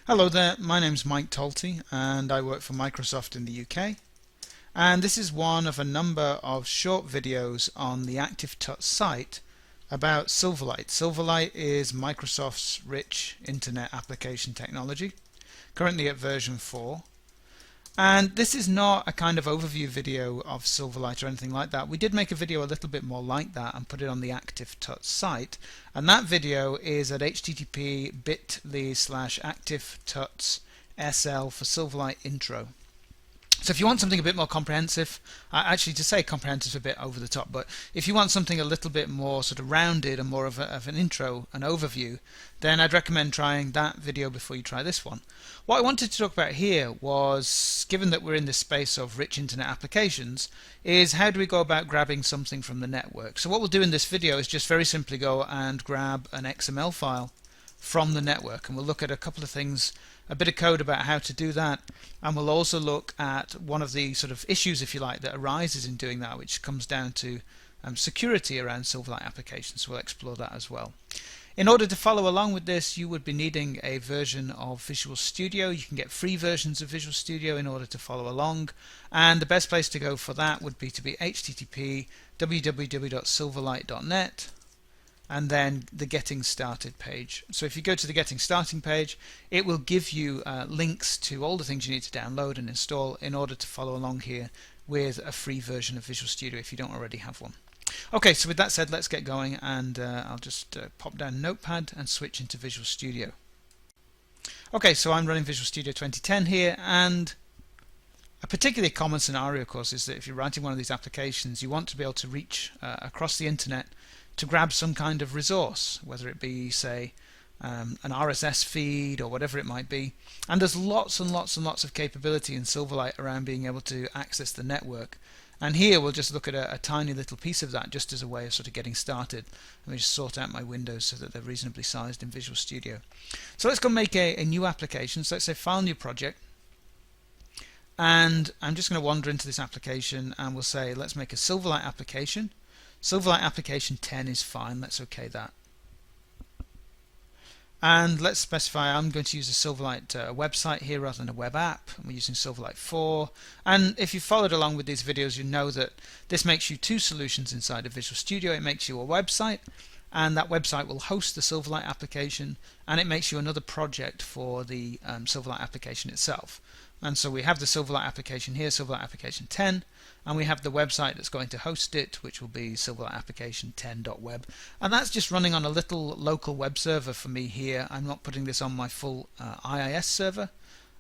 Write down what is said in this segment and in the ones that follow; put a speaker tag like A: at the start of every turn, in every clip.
A: Hello there, my name's Mike Talty and I work for Microsoft in the UK, and this is one of a number of short videos on the ActiveTouch site about Silverlight. Silverlight is Microsoft's rich internet application technology, currently at version 4. And this is not a kind of overview video of Silverlight or anything like that. We did make a video a little bit more like that and put it on the ActiveTouch site. And that video is at http://ActiveTouch.sl for Silverlight intro. So if you want something a bit more comprehensive, actually to say comprehensive is a bit over the top, but if you want something a little bit more sort of rounded and more of an intro, an overview, then I'd recommend trying that video before you try this one. What I wanted to talk about here was, given that we're in this space of rich internet applications, is how do we go about grabbing something from the network. So what we'll do in this video is just very simply go and grab an XML file from the network, and we'll look at a couple of things, a bit of code about how to do that, and we'll also look at one of the sort of issues, if you like, that arises in doing that, which comes down to security around Silverlight applications. So we'll explore that as well. In order to follow along with this, you would be needing a version of Visual Studio. You can get free versions of Visual Studio in order to follow along, and the best place to go for that would be http://www.silverlight.net and then the Getting Started page. So if you go to the Getting Starting page, it will give you links to all the things you need to download and install in order to follow along here with a free version of Visual Studio if you don't already have one. Okay, so with that said, let's get going, and I'll just pop down Notepad and switch into Visual Studio. Okay, so I'm running Visual Studio 2010 here, and a particularly common scenario, of course, is that if you're writing one of these applications, you want to be able to reach across the internet to grab some kind of resource, whether it be, say, an RSS feed or whatever it might be. And there's lots and lots and lots of capability in Silverlight around being able to access the network. And here we'll just look at a tiny little piece of that just as a way of sort of getting started. Let me just sort out my windows so that they're reasonably sized in Visual Studio. So let's go make a new application. So let's say File New Project. And I'm just going to wander into this application and we'll say let's make a Silverlight application. Silverlight application 10 is fine, let's OK that. And let's specify I'm going to use a Silverlight website here rather than a web app. And we're using Silverlight 4. And if you followed along with these videos, you know that this makes you two solutions inside of Visual Studio. It makes you a website, and that website will host the Silverlight application, and it makes you another project for the Silverlight application itself. And so we have the Silverlight application here, Silverlight application 10, and we have the website that's going to host it, which will be Silverlight application 10.web. And that's just running on a little local web server for me here. I'm not putting this on my full IIS server.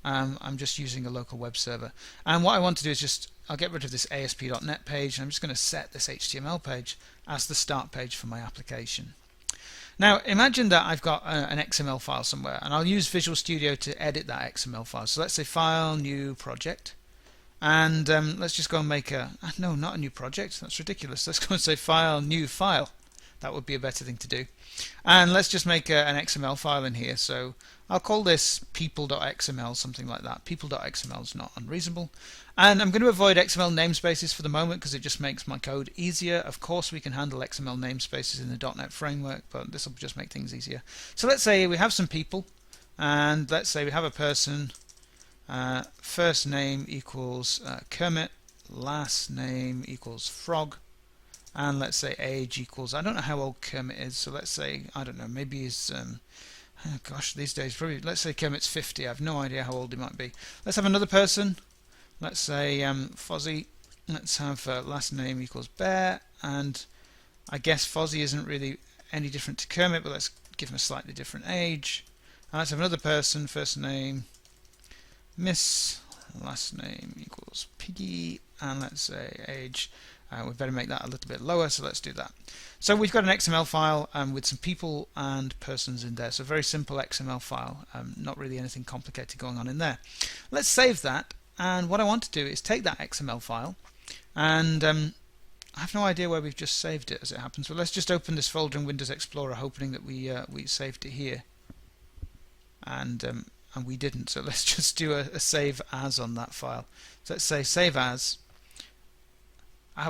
A: I'm just using a local web server. And what I want to do is I'll get rid of this ASP.NET page, and I'm just going to set this HTML page as the start page for my application. Now imagine that I've got an XML file somewhere, and I'll use Visual Studio to edit that XML file. So let's say File, New Project, and let's just go and make no, not a new project, that's ridiculous. Let's go and say File, New File. That would be a better thing to do. And let's just make an XML file in here. So I'll call this people.xml, something like that. People.xml is not unreasonable. And I'm going to avoid XML namespaces for the moment because it just makes my code easier. Of course we can handle XML namespaces in the .NET framework, but this will just make things easier. So let's say we have some people, and let's say we have a person. First name equals Kermit, last name equals Frog, and let's say age equals, I don't know how old Kermit is, so let's say, I don't know, maybe he's oh gosh, these days probably, let's say Kermit's 50. I have no idea how old he might be. Let's have another person. Let's say Fozzie. Let's have last name equals Bear, and I guess Fozzie isn't really any different to Kermit, but let's give him a slightly different age. And let's have another person. First name Miss, last name equals Piggy, and let's say age. We better make that a little bit lower, so let's do that. So we've got an XML file with some people and persons in there. So a very simple XML file, not really anything complicated going on in there. Let's save that, and what I want to do is take that XML file, and I have no idea where we've just saved it as it happens, but let's just open this folder in Windows Explorer hoping that we saved it here, and we didn't, so let's just do a save as on that file. So let's say save as.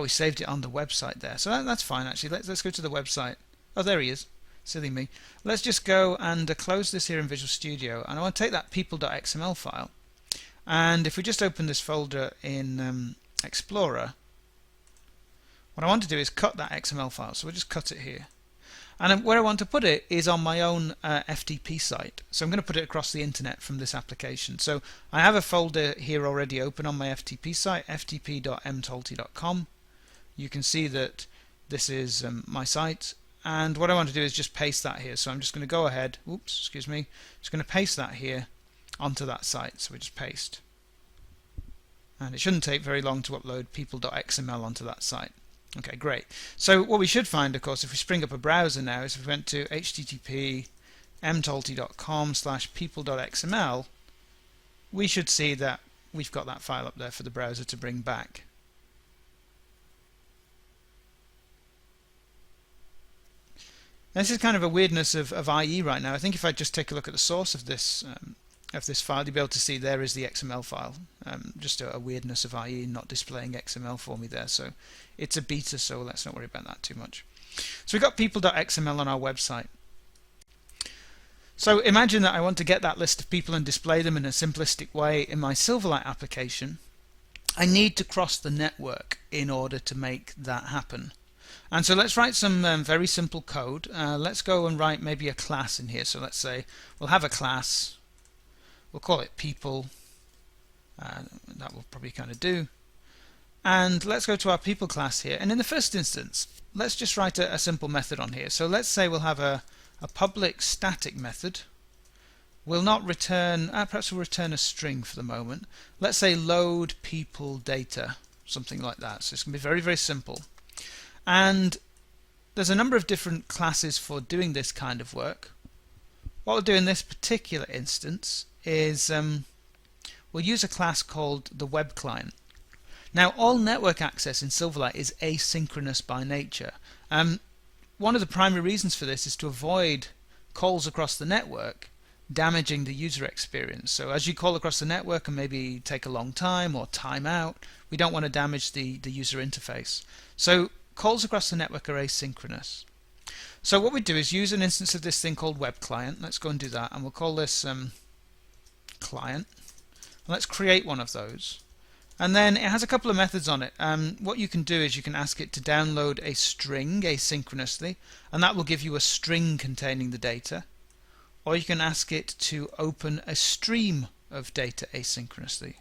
A: We saved it on the website there, so that's fine actually. Let's go to the website. Oh, there he is. silly me. Let's just go and close this here in Visual Studio, and I want to take that people.xml file, and if we just open this folder in Explorer, what I want to do is cut that XML file, so we'll just cut it here. And where I want to put it is on my own FTP site. So I'm going to put it across the internet from this application. So I have a folder here already open on my FTP site, ftp.mtolty.com. You can see that this is my site. And what I want to do is just paste that here. So I'm just going to go ahead, oops, excuse me, just going to paste that here onto that site. So we just paste. And it shouldn't take very long to upload people.xml onto that site. Okay, great. So what we should find, of course, if we spring up a browser now, is if we went to http mtolty.com/people.xml, we should see that we've got that file up there for the browser to bring back. This is kind of a weirdness of IE right now. I think if I just take a look at the source of this file, you'll be able to see there is the XML file. Just a weirdness of IE not displaying XML for me there. So it's a beta, so let's not worry about that too much. So we've got people.xml on our website. So imagine that I want to get that list of people and display them in a simplistic way in my Silverlight application. I need to cross the network in order to make that happen. And so let's write some very simple code. Let's go and write maybe a class in here. So let's say we'll have a class. We'll call it people. That will probably kind of do. And let's go to our people class here. And in the first instance, let's just write a simple method on here. So let's say we'll have a public static method. We'll not return, perhaps we'll return a string for the moment. Let's say load people data, something like that. So it's going to be very, very simple. And there's a number of different classes for doing this kind of work. What we'll do in this particular instance is we'll use a class called the web client. Now, all network access in Silverlight is asynchronous by nature. One of the primary reasons for this is to avoid calls across the network damaging the user experience. So as you call across the network and maybe take a long time or time out, we don't want to damage the user interface. So calls across the network are asynchronous. So what we do is use an instance of this thing called web client. Let's go and do that, and we'll call this client. And let's create one of those. And then it has a couple of methods on it. What you can do is you can ask it to download a string asynchronously, and that will give you a string containing the data. Or you can ask it to open a stream of data asynchronously.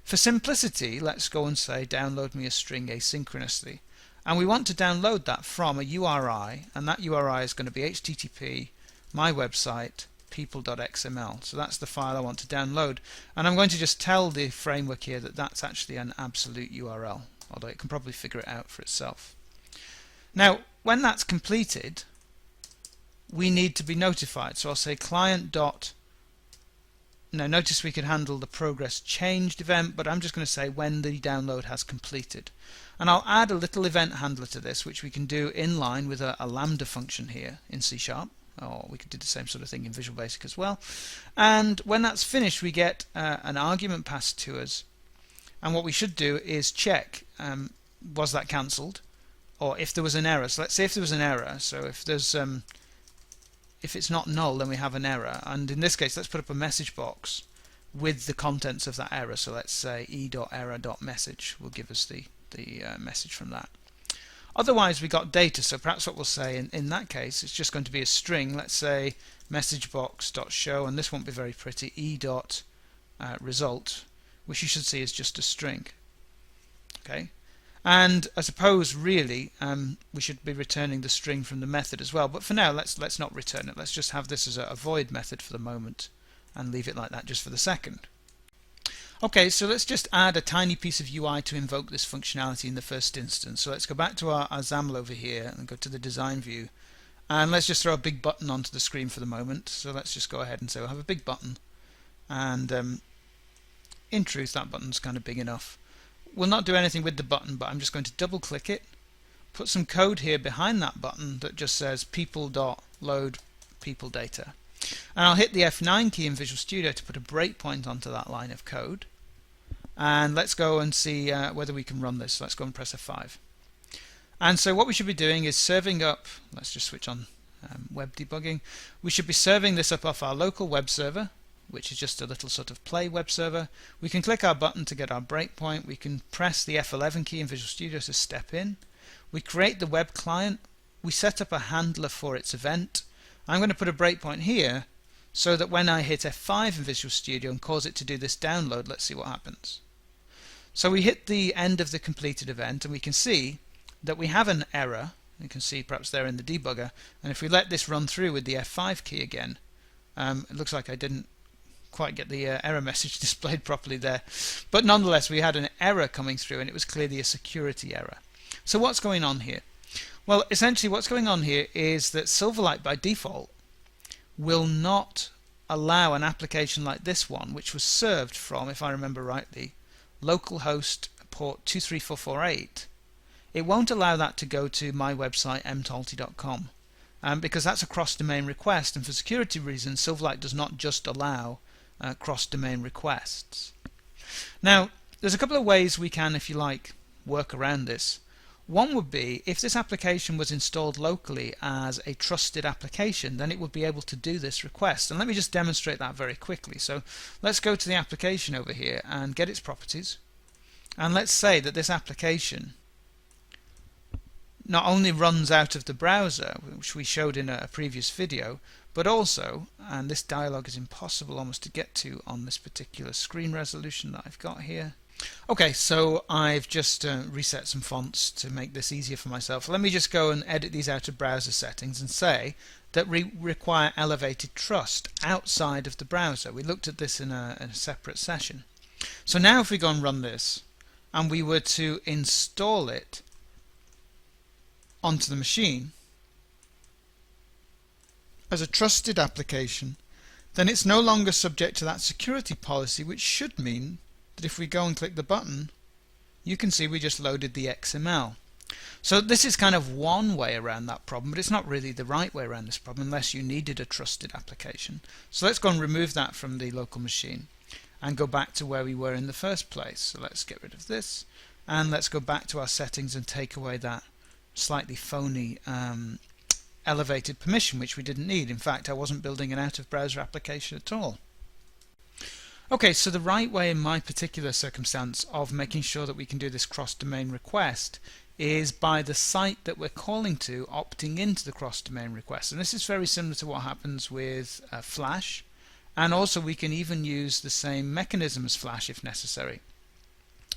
A: For simplicity, let's go and say download me a string asynchronously. And we want to download that from a URI, and that URI is going to be http my website people.xml. So that's the file I want to download, and I'm going to just tell the framework here that that's actually an absolute URL, although it can probably figure it out for itself. Now, when that's completed, we need to be notified. So I'll say client dot. Now notice we could handle the progress changed event, but I'm just going to say when the download has completed. And I'll add a little event handler to this, which we can do in line with a lambda function here in C#. Or we could do the same sort of thing in Visual Basic as well. And when that's finished, we get an argument passed to us. And what we should do is check, was that cancelled? Or if there was an error. So let's say if there was an error. So if there's if it's not null, then we have an error. And in this case, let's put up a message box with the contents of that error. So let's say e.error.message will give us the message from that. Otherwise, we got data. So perhaps what we'll say in that case, it's just going to be a string. Let's say messagebox.show, and this won't be very pretty, e.result, which you should see is just a string. Okay. And I suppose really we should be returning the string from the method as well, but for now let's not return it. Let's just have this as a void method for the moment and leave it like that just for the second. Okay, so let's just add a tiny piece of UI to invoke this functionality in the first instance. So let's go back to our XAML over here and go to the design view, and let's just throw a big button onto the screen for the moment. So let's just go ahead and say we'll have a big button, and in truth that button's kind of big enough. We'll not do anything with the button, but I'm just going to double click it, put some code here behind that button that just says people.load people data, and I'll hit the F9 key in Visual Studio to put a breakpoint onto that line of code. And let's go and see whether we can run this. Let's go and press F5. And so what we should be doing is serving up, let's just switch on web debugging. We should be serving this up off our local web server, which is just a little sort of play web server. We can click our button to get our breakpoint. We can press the F11 key in Visual Studio to step in. We create the web client. We set up a handler for its event. I'm going to put a breakpoint here so that when I hit F5 in Visual Studio and cause it to do this download, let's see what happens. So we hit the end of the completed event and we can see that we have an error. You can see perhaps there in the debugger, and if we let this run through with the F5 key again, it looks like I didn't quite get the error message displayed properly there, but nonetheless we had an error coming through and it was clearly a security error. So what's going on here? Well, essentially what's going on here is that Silverlight by default will not allow an application like this one, which was served from, if I remember rightly, localhost port 23448. It won't allow that to go to my website mtalti.com because that's a cross-domain request, and for security reasons Silverlight does not just allow cross-domain requests. Now there's a couple of ways we can, if you like, work around this. One would be if this application was installed locally as a trusted application, then it would be able to do this request, and let me just demonstrate that very quickly. So let's go to the application over here and get its properties, and let's say that this application not only runs out of the browser, which we showed in a previous video, but also, and this dialog is impossible almost to get to on this particular screen resolution that I've got here. Okay, so I've just reset some fonts to make this easier for myself. Let me just go and edit these out of browser settings and say that we require elevated trust outside of the browser. We looked at this in a separate session. So now if we go and run this and we were to install it onto the machine as a trusted application, then it's no longer subject to that security policy, which should mean that if we go and click the button, you can see we just loaded the XML. So this is kind of one way around that problem, but it's not really the right way around this problem unless you needed a trusted application. So let's go and remove that from the local machine and go back to where we were in the first place. So let's get rid of this and let's go back to our settings and take away that slightly phony elevated permission, which we didn't need. In fact, I wasn't building an out-of-browser application at all. Okay, so the right way in my particular circumstance of making sure that we can do this cross-domain request is by the site that we're calling to opting into the cross-domain request. And this is very similar to what happens with Flash, and also we can even use the same mechanism as Flash if necessary.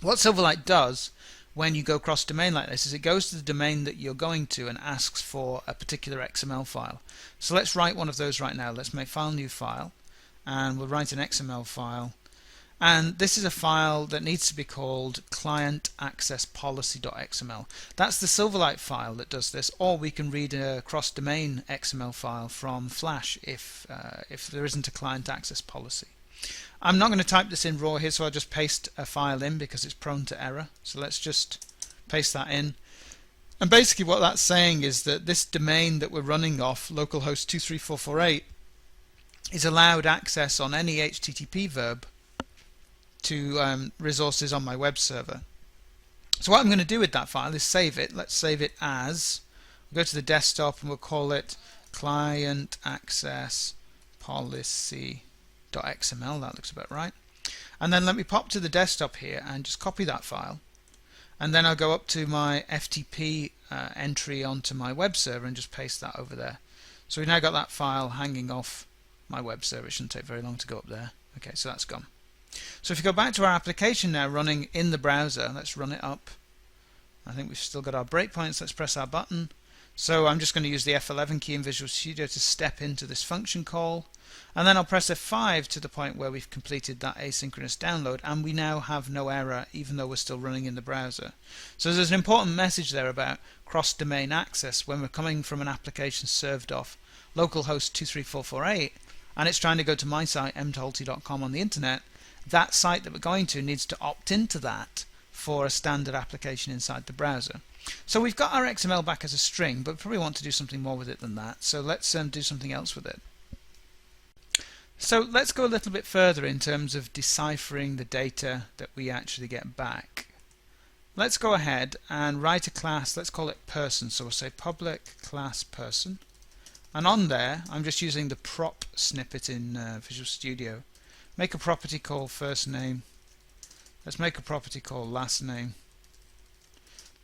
A: What Silverlight does when you go cross-domain like this is it goes to the domain that you're going to and asks for a particular XML file. So let's write one of those right now. Let's make file new file, and we'll write an XML file, and this is a file that needs to be called client-access-policy.xml. That's the Silverlight file that does this, or we can read a cross-domain XML file from Flash if there isn't a client access policy. I'm not going to type this in raw here, so I'll just paste a file in because it's prone to error. So let's just paste that in. And basically what that's saying is that this domain that we're running off, localhost 23448, is allowed access on any HTTP verb to resources on my web server. So what I'm going to do with that file is save it. Let's save it as, we'll go to the desktop and we'll call it client access policy.xml. That looks about right. And then let me pop to the desktop here and just copy that file, and then I'll go up to my FTP entry onto my web server and just paste that over there. So we've now got that file hanging off my web server. It shouldn't take very long to go up there. Okay, so that's gone. So if you go back to our application now running in the browser, let's run it up. I think we've still got our breakpoints. Let's press our button. So I'm just going to use the F11 key in Visual Studio to step into this function call, and then I'll press F5 to the point where we've completed that asynchronous download, and we now have no error even though we're still running in the browser. So there's an important message there about cross-domain access when we're coming from an application served off localhost 23448 and it's trying to go to my site mtalti.com on the internet. That site that we're going to needs to opt into that for a standard application inside the browser. So we've got our XML back as a string, but we probably want to do something more with it than that. So let's do something else with it. So let's go a little bit further in terms of deciphering the data that we actually get back. Let's go ahead and write a class. Let's call it person. So we'll say public class person, and on there I'm just using the prop snippet in Visual Studio. Make a property called first name. Let's make a property called last name.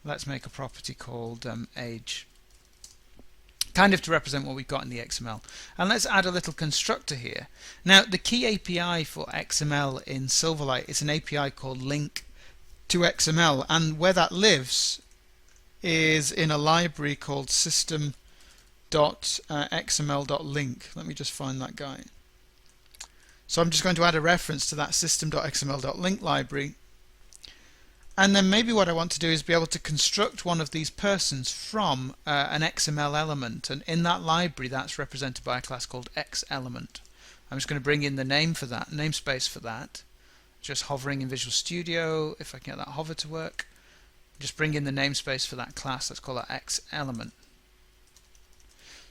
A: Let's make a property called age, kind of to represent what we've got in the XML. And let's add a little constructor here. Now the key API for XML in Silverlight is an API called LINQ to XML, and where that lives is in a library called system.xml.link. Let me just find that guy. So I'm just going to add a reference to that system.xml.link library, and then maybe what I want to do is be able to construct one of these persons from an XML element, and in that library that's represented by a class called xElement. I'm just going to bring in the name for that, namespace for that, just hovering in Visual Studio, if I can get that hover to work. Just bring in the namespace for that class, let's call that xElement.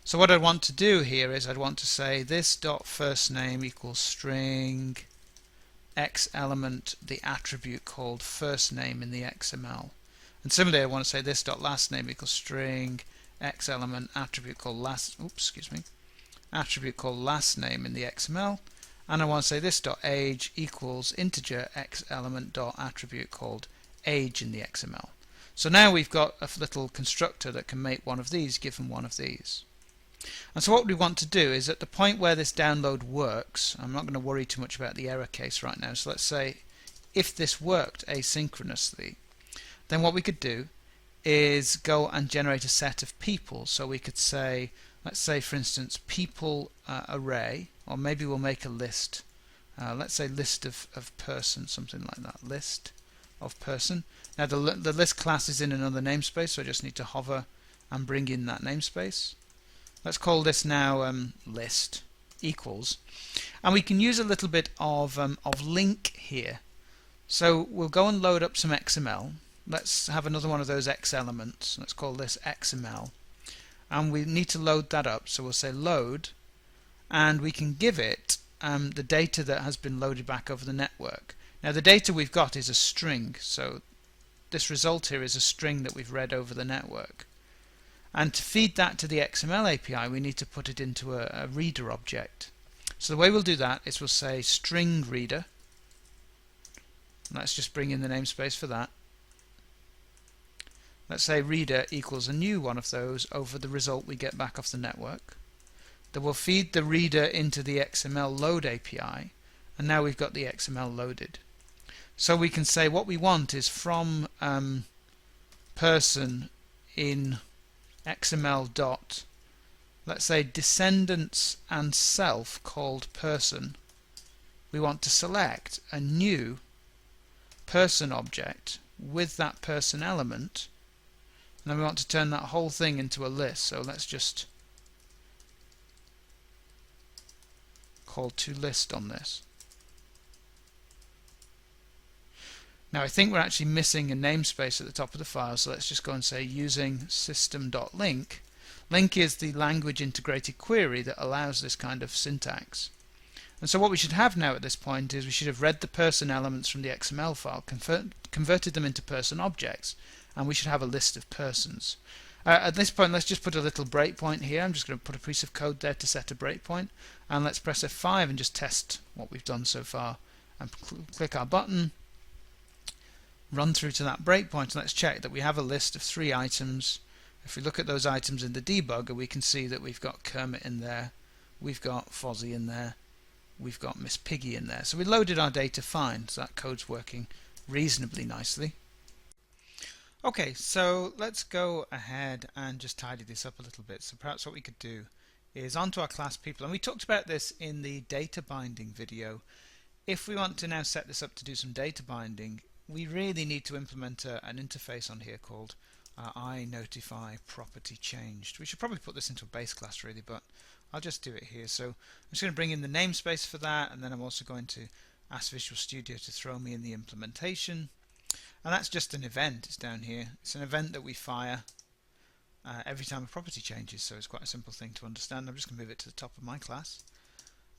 A: So what I want to do here is I'd want to say this dot first name equals string xElement, the attribute called first name in the XML. And similarly I want to say this dot last name equals string xElement, attribute called last attribute called last name in the XML. And I want to say this dot age equals integer xElement dot attribute called age in the XML. So now we've got a little constructor that can make one of these given one of these. And so what we want to do is at the point where this download works, I'm not going to worry too much about the error case right now, so let's say if this worked asynchronously, then what we could do is go and generate a set of people. So we could say, let's say for instance people array, or maybe we'll make a list, let's say list of person, something like that, list of person. Now the list class is in another namespace, so I just need to hover and bring in that namespace. Let's call this now list equals, and we can use a little bit of LINQ here. So we'll go and load up some XML. Let's have another one of those xElements. Let's call this XML, and we need to load that up. So we'll say load, and we can give it the data that has been loaded back over the network. Now the data we've got is a string, so this result here is a string that we've read over the network. And to feed that to the XML API we need to put it into a reader object. So the way we'll do that is we'll say string reader. Let's just bring in the namespace for that. Let's say reader equals a new one of those over the result we get back off the network. Then we'll feed the reader into the XML load API, and now we've got the XML loaded. So we can say what we want is from person in XML dot, let's say descendants and self called person. We want to select a new person object with that person element, and then we want to turn that whole thing into a list. So let's just call toList on this. Now I think we're actually missing a namespace at the top of the file, so let's just go and say using system.link. LINQ is the language integrated query that allows this kind of syntax. And so what we should have now at this point is we should have read the person elements from the XML file, converted them into person objects, and we should have a list of persons. At this point let's just put a little breakpoint here. I'm just going to put a piece of code there to set a breakpoint, and let's press F5 and just test what we've done so far, and click our button, run through to that breakpoint, and let's check that we have a list of 3 items. If we look at those items in the debugger, we can see that we've got Kermit in there, we've got Fozzie in there, we've got Miss Piggy in there. So we loaded our data fine, so that code's working reasonably nicely. Okay, so let's go ahead and just tidy this up a little bit. So perhaps what we could do is onto our class people, and we talked about this in the data binding video. If we want to now set this up to do some data binding, we really need to implement an interface on here called iNotifyPropertyChanged. We should probably put this into a base class really, but I'll just do it here. So I'm just going to bring in the namespace for that, and then I'm also going to ask Visual Studio to throw me in the implementation. And that's just an event. It's down here. It's an event that we fire every time a property changes, so it's quite a simple thing to understand. I'm just going to move it to the top of my class.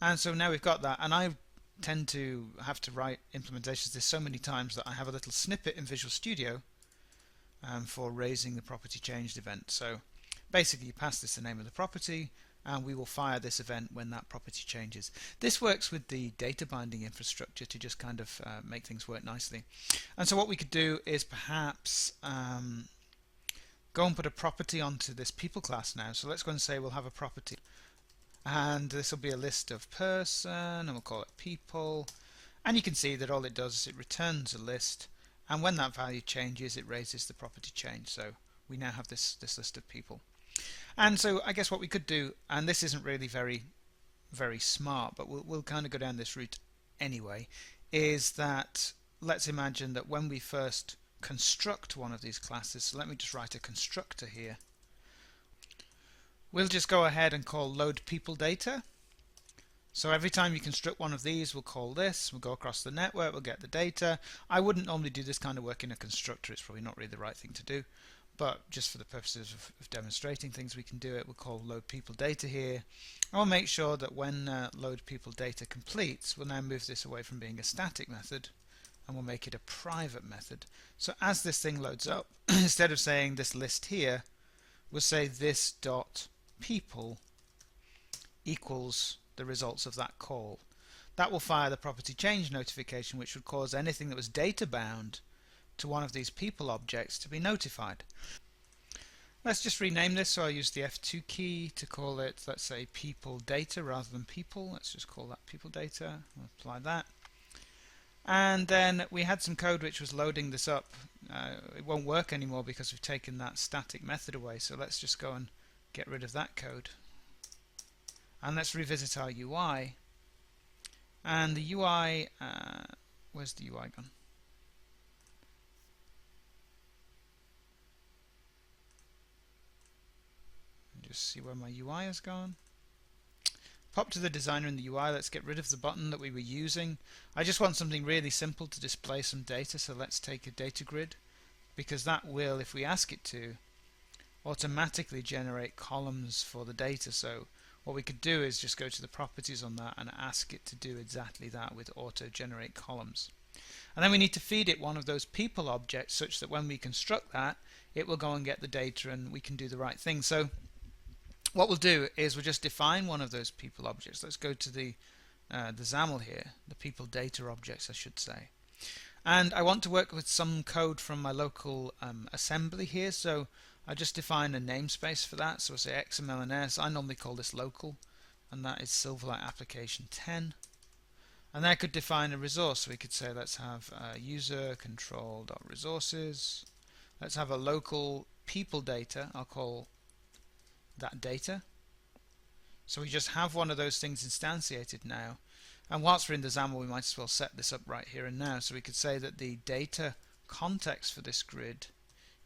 A: And so now we've got that, and I tend to have to write implementations of this so many times that I have a little snippet in Visual Studio for raising the property changed event. So basically you pass this the name of the property, and we will fire this event when that property changes. This works with the data binding infrastructure to just kind of make things work nicely. And so what we could do is perhaps go and put a property onto this people class now. So let's go and say we'll have a property, and this will be a list of person, and we'll call it people, and you can see that all it does is it returns a list, and when that value changes it raises the property change. So we now have this list of people. And so I guess what we could do, and this isn't really very smart, but we'll kind of go down this route anyway, is that let's imagine that when we first construct one of these classes, so let me just write a constructor here, we'll just go ahead and call load people data. So every time you construct one of these, we'll call this, we'll go across the network, we'll get the data. I wouldn't normally do this kind of work in a constructor, it's probably not really the right thing to do, but just for the purposes of demonstrating things we can do it. We'll call load people data here, and we'll make sure that when load people data completes, we'll now move this away from being a static method and we'll make it a private method. So as this thing loads up, instead of saying this list here, we'll say this dot people equals the results of that call. That will fire the property change notification, which would cause anything that was data bound to one of these people objects to be notified. Let's just rename this. So I'll use the F2 key to call it, let's say, people data rather than people. Let's just call that people data. We'll apply that. And then we had some code which was loading this up. It won't work anymore because we've taken that static method away. So let's just go and get rid of that code. And let's revisit our UI. And the UI, where's the UI gone? Just see where my UI has gone. Pop to the designer in the UI. Let's get rid of the button that we were using. I just want something really simple to display some data, so let's take a data grid, because that will, if we ask it to, automatically generate columns for the data. So what we could do is just go to the properties on that and ask it to do exactly that with auto generate columns. And then we need to feed it one of those people objects such that when we construct that, it will go and get the data and we can do the right thing. So what we'll do is we'll just define one of those people objects. Let's go to the XAML here, the people data objects I should say. And I want to work with some code from my local assembly here, so I just define a namespace for that. So we'll say XML I normally call this local, and that is Silverlight application 10. And then I could define a resource, so we could say let's have user control.resources. Let's have a local people data, I'll call that data. So we just have one of those things instantiated now, and whilst we're in the XAML we might as well set this up right here and now. So we could say that the data context for this grid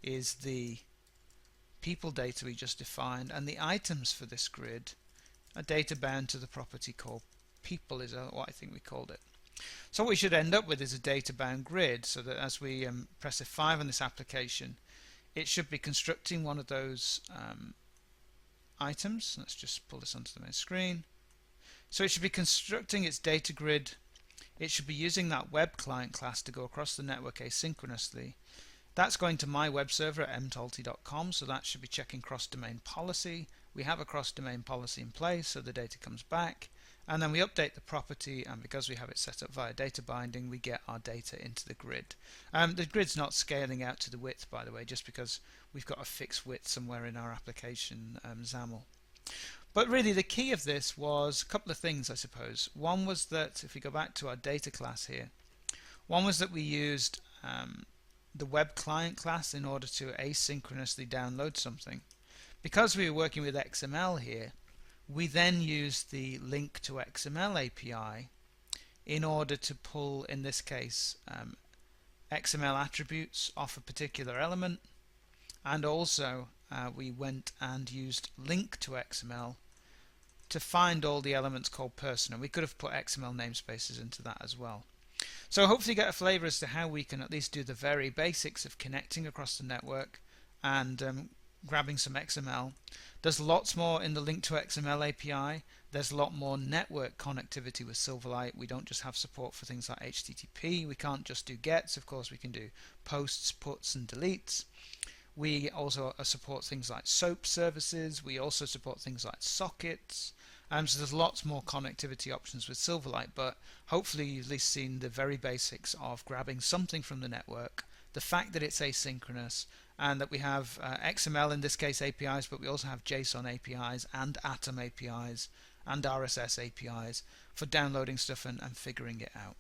A: is the people data we just defined, and the items for this grid are data bound to the property called people, is what I think we called it. So what we should end up with is a data bound grid, so that as we press F5 on this application, it should be constructing one of those items. Let's just pull this onto the main screen. So it should be constructing its data grid. It should be using that web client class to go across the network asynchronously. That's going to my web server at mtalty.com, so that should be checking cross-domain policy. We have a cross-domain policy in place, so the data comes back, and then we update the property, and because we have it set up via data binding, we get our data into the grid. The grid's not scaling out to the width, by the way, just because we've got a fixed width somewhere in our application XAML. But really the key of this was a couple of things, I suppose. One was that, if we go back to our data class here, one was that we used the web client class in order to asynchronously download something. Because we were working with XML here, we then used the LINQ to XML API in order to pull, in this case, XML attributes off a particular element, and also we went and used LINQ to XML to find all the elements called person, and we could have put XML namespaces into that as well. So hopefully you get a flavor as to how we can at least do the very basics of connecting across the network and grabbing some XML. There's lots more in the LINQ to XML API. There's a lot more network connectivity with Silverlight. We don't just have support for things like HTTP. We can't just do gets. Of course we can do posts, puts and deletes. We also support things like SOAP services. We also support things like sockets. So there's lots more connectivity options with Silverlight, but hopefully you've at least seen the very basics of grabbing something from the network, the fact that it's asynchronous, and that we have XML, in this case APIs, but we also have JSON APIs and Atom APIs and RSS APIs for downloading stuff and figuring it out.